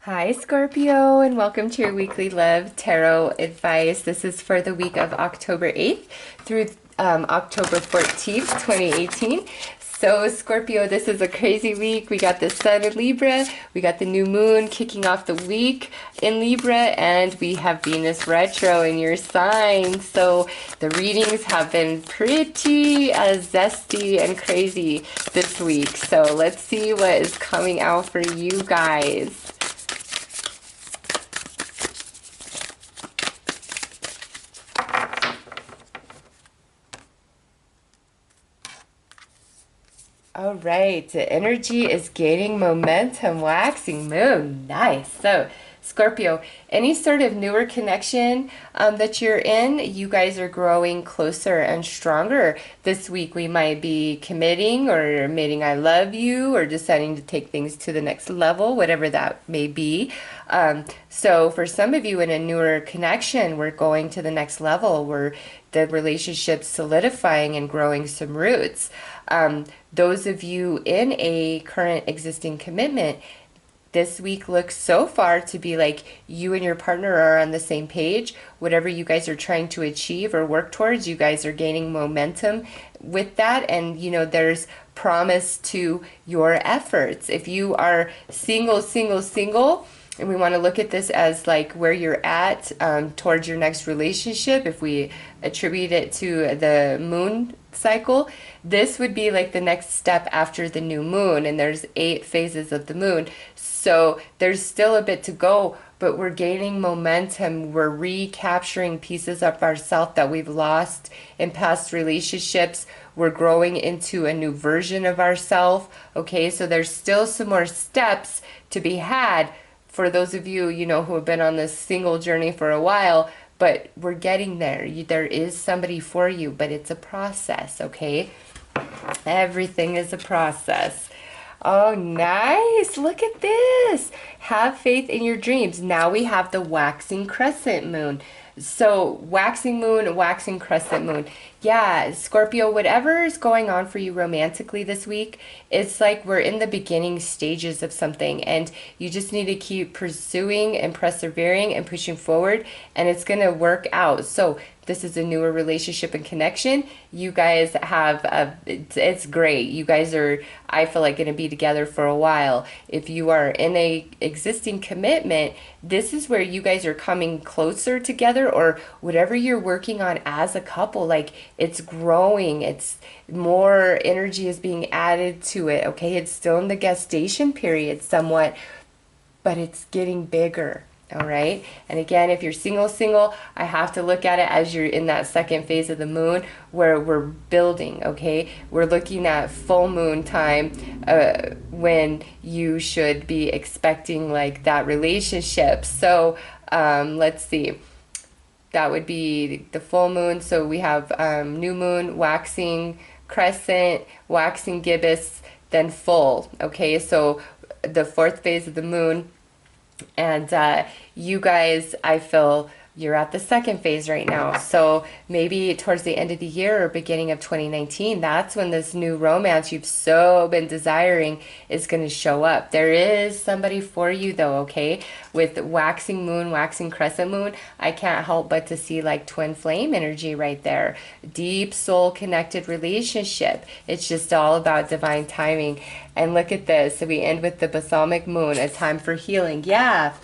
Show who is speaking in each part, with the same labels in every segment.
Speaker 1: Hi, Scorpio, and welcome to your weekly love tarot advice. This is for the week of October 8th through October 14th, 2018. So, Scorpio, this is a crazy week. We got the sun in Libra, we got the new moon kicking off the week in Libra, and we have Venus retro in your sign. So, the readings have been pretty zesty and crazy this week. So, let's see what is coming out for you guys. All right, the energy is gaining momentum, waxing moon. Nice. So, Scorpio, any sort of newer connection that you're in, you guys are growing closer and stronger this week. We might be committing or admitting I love you or deciding to take things to the next level, whatever that may be. So for some of you in a newer connection, we're going to the next level. We're the relationship's solidifying and growing some roots. Those of you in a current existing commitment, this week looks so far to be like you and your partner are on the same page. Whatever you guys are trying to achieve or work towards, you guys are gaining momentum with that. And, you know, there's promise to your efforts. If you are single, and we want to look at this as like where you're at towards your next relationship, if we attribute it to the moon cycle, this would be like the next step after the new moon, and there's 8 phases of the moon. So there's still a bit to go, but we're gaining momentum. We're recapturing pieces of ourselves that we've lost in past relationships. We're growing into a new version of ourselves. Okay, so there's still some more steps to be had for those of you, you know, who have been on this single journey for a while, but we're getting there. There is somebody for you, but it's a process, okay? Everything is a process. Oh, nice. Look at this. Have faith in your dreams. Now we have the waxing crescent moon. So waxing moon, waxing crescent moon. Yeah, Scorpio, whatever is going on for you romantically this week, it's like we're in the beginning stages of something, and you just need to keep pursuing and persevering and pushing forward, and it's going to work out. So this is a newer relationship and connection. You guys have, it's great. You guys are, I feel like, going to be together for a while. If you are in a existing commitment, this is where you guys are coming closer together, or whatever you're working on as a couple, like it's growing. It's more energy is being added to it. Okay, it's still in the gestation period somewhat, but it's getting bigger. All right. And again, if you're single, I have to look at it as you're in that second phase of the moon where we're building. Okay. We're looking at full moon time when you should be expecting like that relationship. So let's see. That would be the full moon. So we have new moon, waxing crescent, waxing gibbous, then full. Okay. So the 4th phase of the moon. And you guys, I feel you're at the 2nd phase right now. So maybe towards the end of the year or beginning of 2019, that's when this new romance you've so been desiring is going to show up. There is somebody for you though, okay? With waxing moon, waxing crescent moon, I can't help but to see like twin flame energy right there. Deep soul connected relationship. It's just all about divine timing. And look at this. So we end with the balsamic moon, a time for healing. Yeah.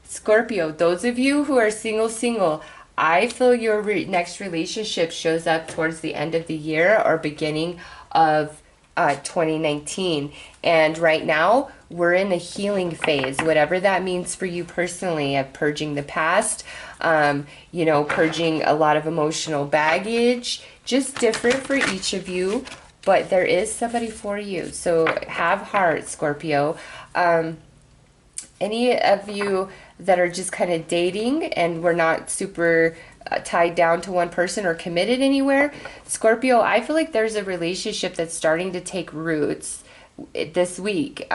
Speaker 1: Scorpio, those of you who are single, I feel your next relationship shows up towards the end of the year or beginning of 2019. And right now, we're in a healing phase, whatever that means for you personally, of purging the past, you know, purging a lot of emotional baggage, just different for each of you. But there is somebody for you. So have heart, Scorpio. Any of you that are just kind of dating and we're not super tied down to one person or committed anywhere, Scorpio, I feel like there's a relationship that's starting to take roots this week.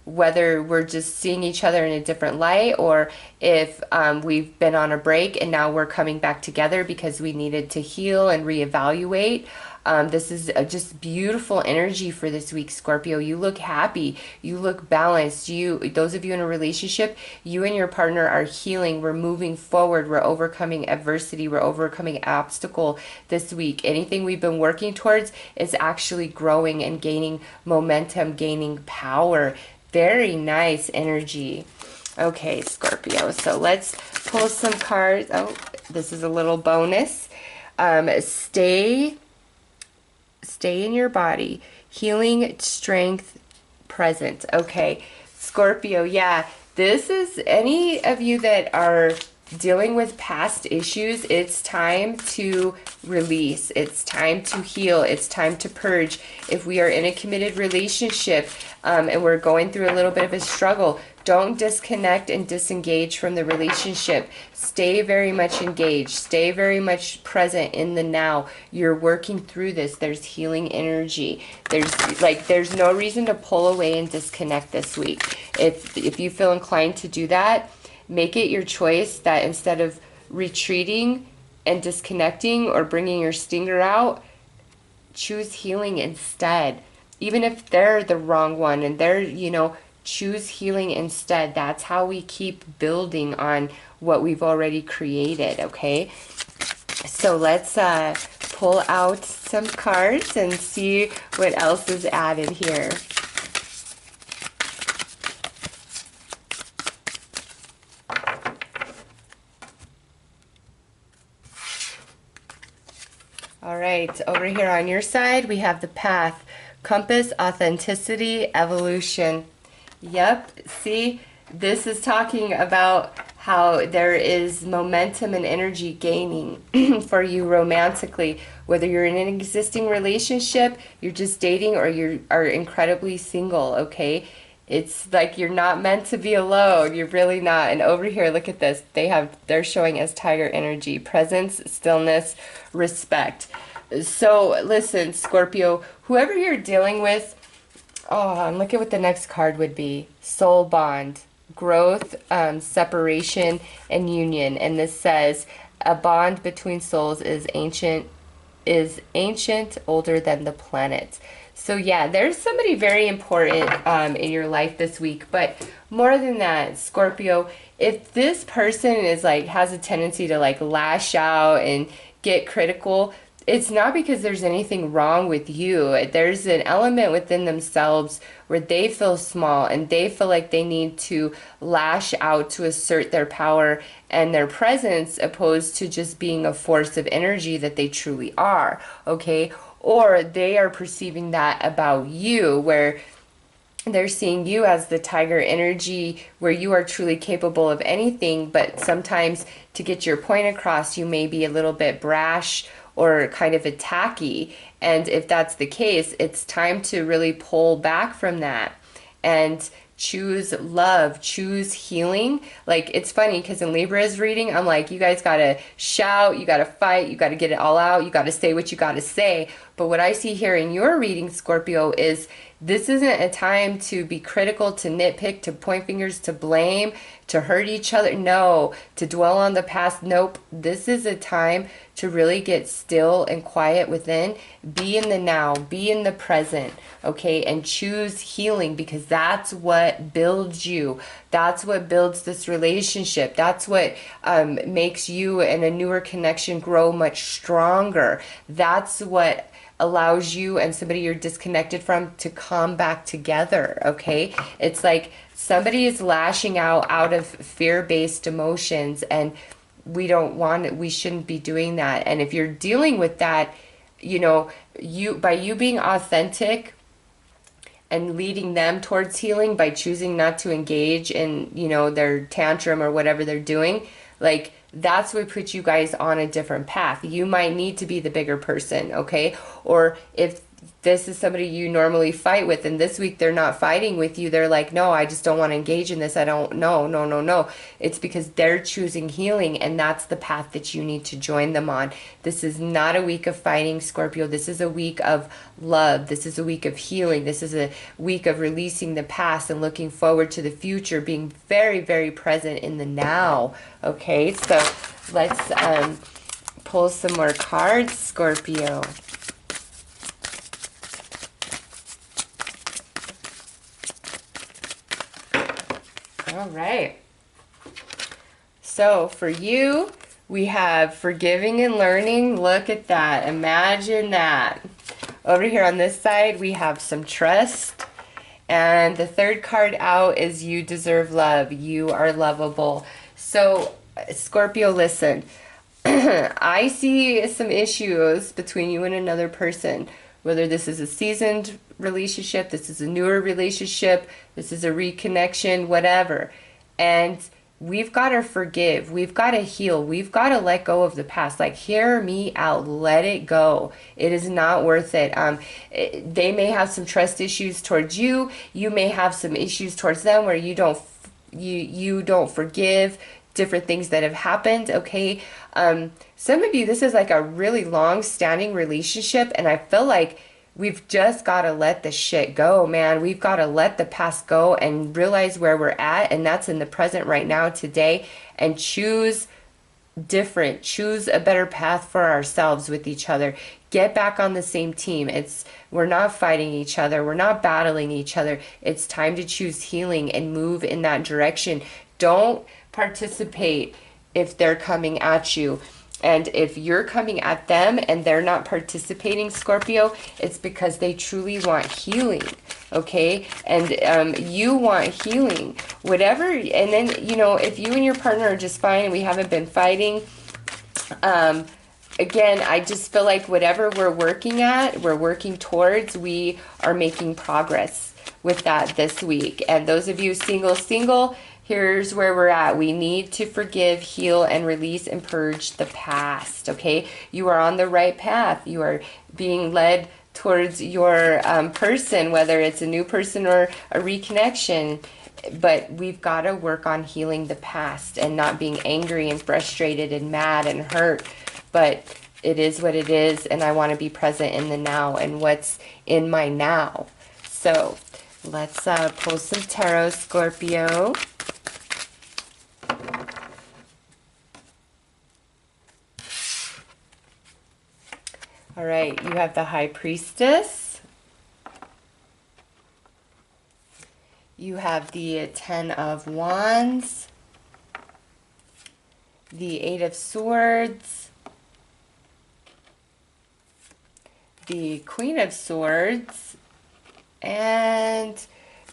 Speaker 1: whether we're just seeing each other in a different light, or if we've been on a break and now we're coming back together because we needed to heal and reevaluate. This is just beautiful energy for this week, Scorpio. You look happy. You look balanced. Those of you in a relationship, you and your partner are healing. We're moving forward. We're overcoming adversity. We're overcoming obstacle this week. Anything we've been working towards is actually growing and gaining momentum, gaining power. Very nice energy. Okay, Scorpio. So let's pull some cards. Oh, this is a little bonus. Stay in your body. Healing, strength, present. Okay, Scorpio, yeah, this is any of you that are dealing with past issues. It's time to release. It's time to heal. It's time to purge. If we are in a committed relationship and we're going through a little bit of a struggle, don't disconnect and disengage from the relationship. Stay very much engaged. Stay very much present in the now. You're working through this. There's healing energy. There's no reason to pull away and disconnect this week. If you feel inclined to do that, make it your choice that instead of retreating and disconnecting or bringing your stinger out, choose healing instead. Even if they're the wrong one and they're, choose healing instead. That's how we keep building on what we've already created, okay? So let's pull out some cards and see what else is added here. All right, over here on your side, we have the path, compass, authenticity, evolution. Yep, see, this is talking about how there is momentum and energy gaining for you romantically, whether you're in an existing relationship, you're just dating, or you are incredibly single, okay? It's like you're not meant to be alone. You're really not. And over here, look at this. They're showing as tiger energy, presence, stillness, respect. So listen, Scorpio, whoever you're dealing with, and look at what the next card would be. Soul bond, growth, separation, and union. And this says, a bond between souls is ancient, older than the planet. So yeah, there's somebody very important in your life this week. But more than that, Scorpio, if this person is has a tendency to lash out and get critical, it's not because there's anything wrong with you. There's an element within themselves where they feel small and they feel like they need to lash out to assert their power and their presence, opposed to just being a force of energy that they truly are, okay? Or they are perceiving that about you, where they're seeing you as the tiger energy, where you are truly capable of anything, but sometimes to get your point across, you may be a little bit brash or kind of attacky. And if that's the case, it's time to really pull back from that and choose love, choose healing. It's funny because in Libra's reading, I'm like, you guys gotta shout, you gotta fight, you gotta get it all out, you gotta say what you gotta say. But what I see here in your reading, Scorpio, is this isn't a time to be critical, to nitpick, to point fingers, to blame, to hurt each other. No, to dwell on the past. Nope. This is a time to really get still and quiet within. Be in the now. Be in the present. Okay? And choose healing, because that's what builds you. That's what builds this relationship. That's what makes you and a newer connection grow much stronger. That's what allows you and somebody you're disconnected from to come back together, okay? It's like somebody is lashing out of fear-based emotions, and we shouldn't be doing that. And if you're dealing with that, by you being authentic and leading them towards healing, by choosing not to engage in, their tantrum or whatever they're doing, that's what puts you guys on a different path. You might need to be the bigger person, okay? Or if this is somebody you normally fight with, and this week they're not fighting with you. They're like, no, I just don't want to engage in this. I don't, no. It's because they're choosing healing, and that's the path that you need to join them on. This is not a week of fighting, Scorpio. This is a week of love. This is a week of healing. This is a week of releasing the past and looking forward to the future, being very, very present in the now. Okay, so let's pull some more cards, Scorpio. All right. So for you, we have forgiving and learning. Look at that. Imagine that. Over here on this side, we have some trust. And the third card out is you deserve love. You are lovable. So, Scorpio, listen. I see some issues between you and another person. Whether this is a seasoned relationship, this is a newer relationship, this is a reconnection, whatever. And we've got to forgive. We've got to heal. We've got to let go of the past. Like, hear me out. Let it go. It is not worth it. They may have some trust issues towards you. You may have some issues towards them where you don't forgive different things that have happened. Okay. Some of you, this is like a really long-standing relationship, and I feel like we've just got to let the shit go, man. We've got to let the past go and realize where we're at, and that's in the present right now, today, and choose different. Choose a better path for ourselves with each other. Get back on the same team. We're not fighting each other. We're not battling each other. It's time to choose healing and move in that direction. Don't participate if they're coming at you. And if you're coming at them and they're not participating, Scorpio, it's because they truly want healing, okay? And you want healing, whatever. And then, if you and your partner are just fine and we haven't been fighting, again, I just feel like whatever we're working towards, we are making progress with that this week. And those of you single, here's where we're at. We need to forgive, heal, and release and purge the past, okay? You are on the right path. You are being led towards your person, whether it's a new person or a reconnection. But we've got to work on healing the past and not being angry and frustrated and mad and hurt. But it is what it is, and I want to be present in the now and what's in my now. So let's pull some tarot, Scorpio. All right, you have the High Priestess. You have the Ten of Wands. The Eight of Swords. The Queen of Swords. And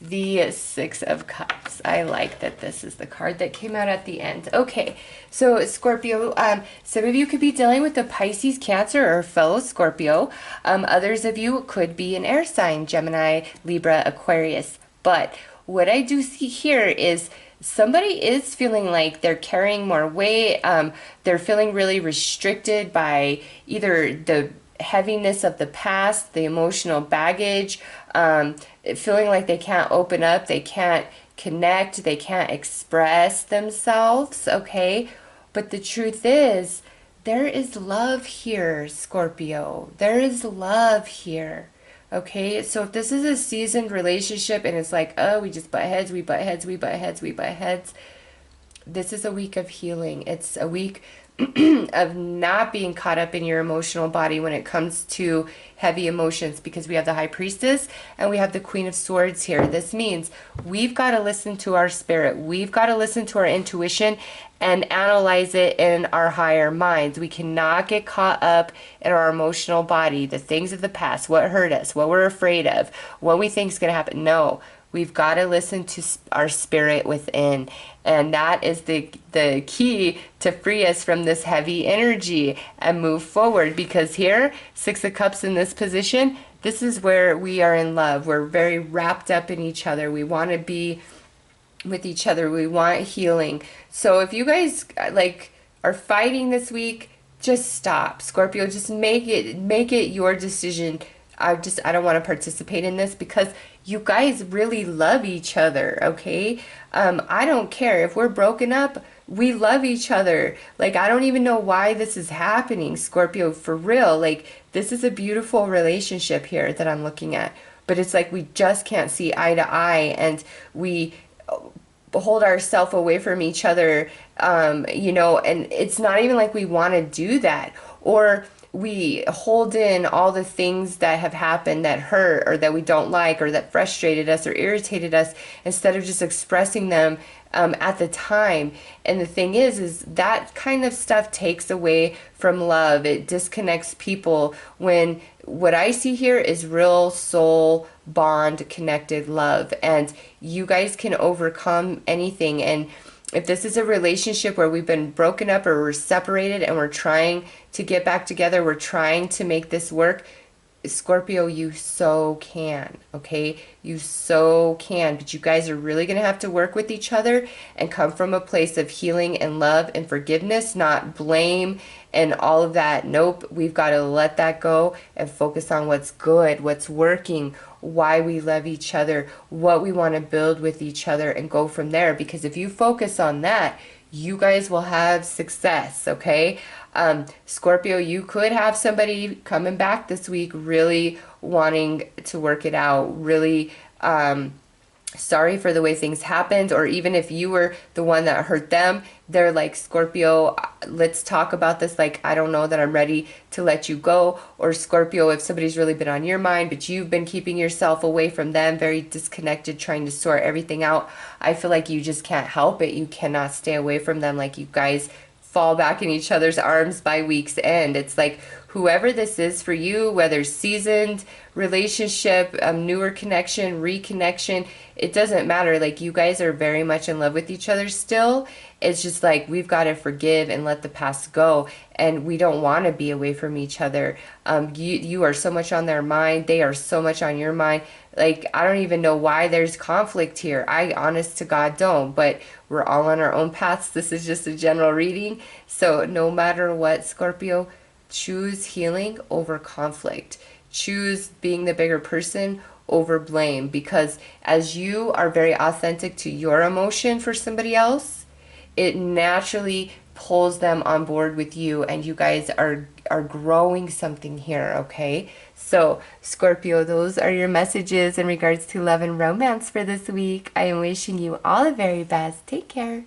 Speaker 1: the Six of Cups. I like that this is the card that came out at the end. Okay, so Scorpio, some of you could be dealing with the Pisces, Cancer, or fellow Scorpio. Others of you could be an air sign, Gemini, Libra, Aquarius. But what I do see here is somebody is feeling like they're carrying more weight. They're feeling really restricted by either the heaviness of the past, the emotional baggage, feeling like they can't open up, they can't connect, they can't express themselves, okay? But the truth is, there is love here, Scorpio. There is love here, okay? So if this is a seasoned relationship and it's like, oh, we just butt heads, we butt heads, we butt heads, we butt heads, this is a week of healing. It's a week of not being caught up in your emotional body when it comes to heavy emotions, because we have the High Priestess and we have the Queen of Swords here. This means we've got to listen to our spirit. We've got to listen to our intuition and analyze it in our higher minds. We cannot get caught up in our emotional body, the things of the past, what hurt us, what we're afraid of, what we think is going to happen. No, we've got to listen to our spirit within. And that is the key to free us from this heavy energy and move forward. Because here, Six of Cups in this position, this is where we are in love. We're very wrapped up in each other. We want to be with each other. We want healing. So if you guys are fighting this week, just stop. Scorpio, just make it your decision I don't want to participate in this because you guys really love each other, okay? I don't care if we're broken up. We love each other. Like, I don't even know why this is happening, Scorpio, for real. Like, this is a beautiful relationship here that I'm looking at. But it's like we just can't see eye to eye, and we hold ourselves away from each other, you know, and it's not even like we want to do that. Or we hold in all the things that have happened that hurt or that we don't like or that frustrated us or irritated us instead of just expressing them at the time. And the thing is that kind of stuff takes away from love. It disconnects people when what I see here is real soul bond connected love, and you guys can overcome anything. And if this is a relationship where we've been broken up or we're separated and we're trying to get back together, we're trying to make this work, Scorpio, you so can, okay? You so can. But you guys are really going to have to work with each other and come from a place of healing and love and forgiveness, not blame and all of that. Nope, we've got to let that go and focus on what's good, what's working, why we love each other, what we want to build with each other, and go from there. Because if you focus on that, you guys will have success, okay? Scorpio, you could have somebody coming back this week really wanting to work it out, really sorry for the way things happened, or even if you were the one that hurt them, they're like, Scorpio, let's talk about this. Like, I don't know that I'm ready to let you go. Or Scorpio, if somebody's really been on your mind, but you've been keeping yourself away from them, very disconnected, trying to sort everything out, I feel like you just can't help it. You cannot stay away from them. Like, you guys fall back in each other's arms by week's end. It's like, whoever this is for you, whether seasoned relationship, newer connection, reconnection, it doesn't matter. Like, you guys are very much in love with each other still. It's just like, we've got to forgive and let the past go, and we don't want to be away from each other. You are so much on their mind. They are so much on your mind. Like, I don't even know why there's conflict here. I, honest to God, don't. But we're all on our own paths. This is just a general reading. So no matter what, Scorpio, choose healing over conflict. Choose being the bigger person over blame. Because as you are very authentic to your emotion for somebody else, it naturally pulls them on board with you, and you guys are growing something here, okay? So, Scorpio, those are your messages in regards to love and romance for this week. I am wishing you all the very best. Take care.